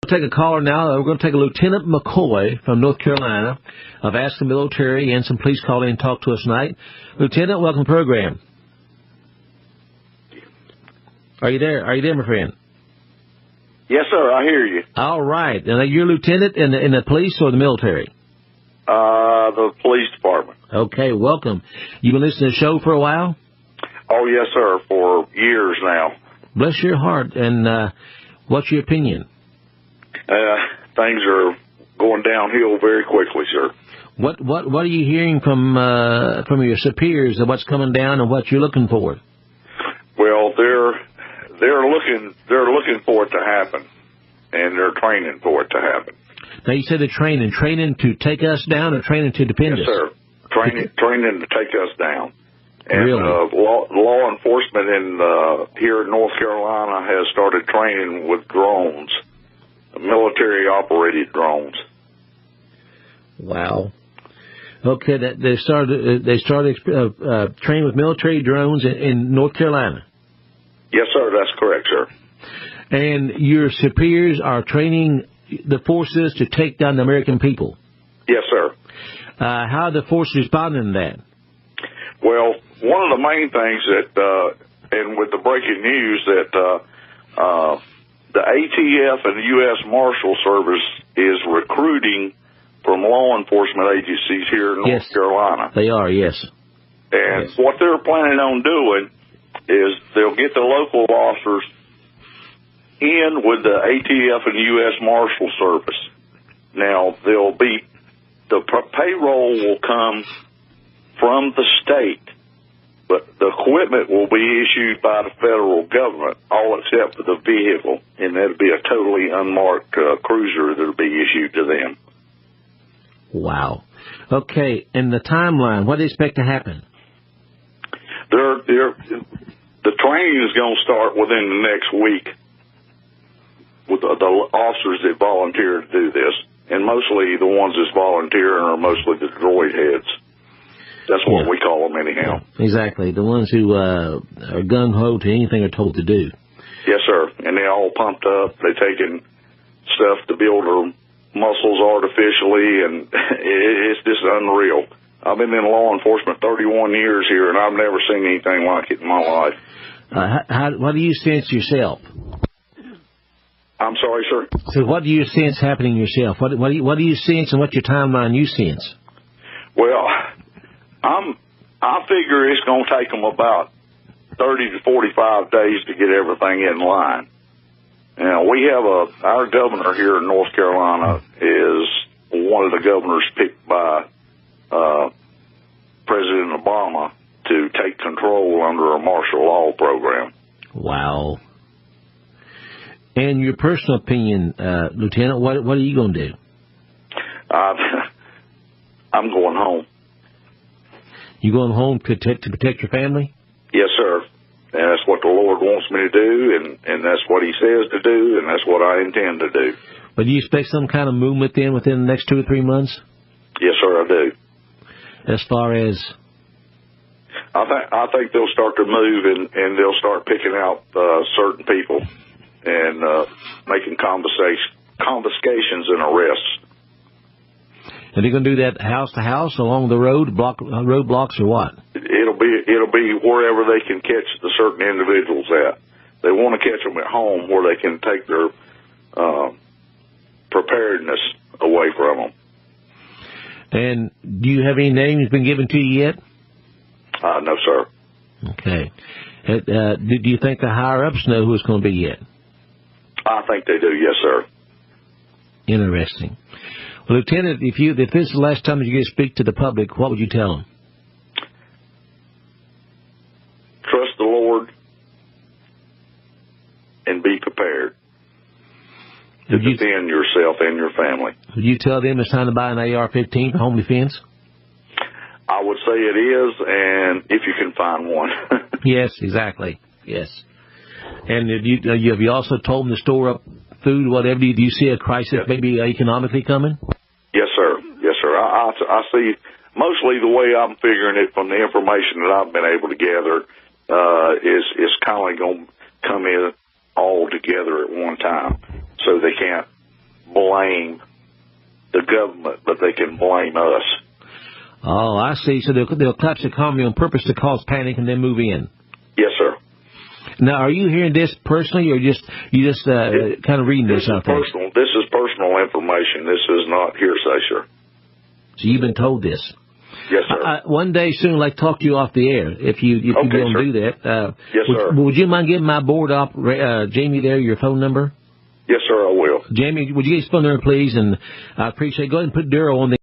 Take a caller now. We're going to take a Lieutenant McCoy from North Carolina of Ask the Military, and some police call in and talk to us tonight. Lieutenant, welcome to the program. Are you there? Are you there, my friend? Yes, sir. I hear you. All right. Now, you're a lieutenant in the police or the military? The police department. Okay, welcome. You been listening to the show for a while? Oh, yes, sir, for years now. Bless your heart. And what's your opinion? Things are going downhill very quickly, sir. What are you hearing from your superiors of what's coming down and what you're looking for? Well, they're looking for it to happen, and they're training for it to happen. Now, you said they're training to take us down or training to defend us? Yes, sir. Training to take us down. And really? Law enforcement here in North Carolina has started training with drones, military-operated drones. Wow. Okay, they started training with military drones in North Carolina. Yes, sir. That's correct, sir. And your superiors are training the forces to take down the American people. Yes, sir. How are the forces responding to that? Well, one of the main things that, and with the breaking news, that the ATF and the U.S. Marshal Service is recruiting from law enforcement agencies here in North Carolina. They are, yes. And what they're planning on doing is they'll get the local officers in with the ATF and the U.S. Marshal Service. Now, the payroll will come from the state, but the equipment will be issued by the federal government, all except for the vehicle, and that'll be a totally unmarked cruiser that'll be issued to them. Wow. Okay, and the timeline, what do you expect to happen? The training is going to start within the next week with the officers that volunteer to do this, and mostly the ones that's volunteering are mostly the droid heads. That's what we call them anyhow. Yeah, exactly, the ones who are gung-ho to anything they're told to do. Yes, sir, and they're all pumped up. They're taking stuff to build their muscles artificially, and it's just unreal. I've been in law enforcement 31 years here, and I've never seen anything like it in my life. What do you sense yourself? I'm sorry, sir? So what do you sense happening yourself? What do you sense, and what's your timeline you sense? Well, I figure it's going to take them about 30 to 45 days to get everything in line. Now, we have our governor here in North Carolina is one of the governors picked by President Obama to take control under a martial law program. Wow. And your personal opinion, Lieutenant, what are you going to do? I'm going home. You going home to protect your family? Yes, sir. And that's what the Lord wants me to do, and that's what He says to do, and that's what I intend to do. But do you expect some kind of movement then within the next 2 or 3 months? Yes, sir, I do. As far as? I think they'll start to move, and they'll start picking out certain people and making confiscations and arrests. Are they going to do that house to house along the roadblocks, or what? It'll be wherever they can catch the certain individuals at. They want to catch them at home where they can take their preparedness away from them. And do you have any names been given to you yet? No, sir. Okay. Do you think the higher-ups know who it's going to be yet? I think they do, yes, sir. Interesting. Well, Lieutenant, if this is the last time that you get to speak to the public, what would you tell them? Trust the Lord and be prepared to defend yourself and your family. Would you tell them it's time to buy an AR-15 for home defense? I would say it is, and if you can find one. Yes, exactly. Yes. And have you also told them to store up food, whatever? Do you see a crisis maybe economically coming? Yes, sir. Yes, sir. I see mostly the way I'm figuring it from the information that I've been able to gather is kind of going to come in all together at one time. So they can't blame the government, but they can blame us. Oh, I see. So they'll collapse the economy on purpose to cause panic and then move in. Yes, sir. Now, are you hearing this personally, or you just kind of reading this out there? This is personal information. This is not hearsay, sir. So you've been told this? Yes, sir. One day soon, I'd like to talk to you off the air, if you don't do that. Yes, sir. Would you mind giving my board op, Jamie, there, your phone number? Yes, sir, I will. Jamie, would you get his phone number, please? And I appreciate it. Go ahead and put Daryl on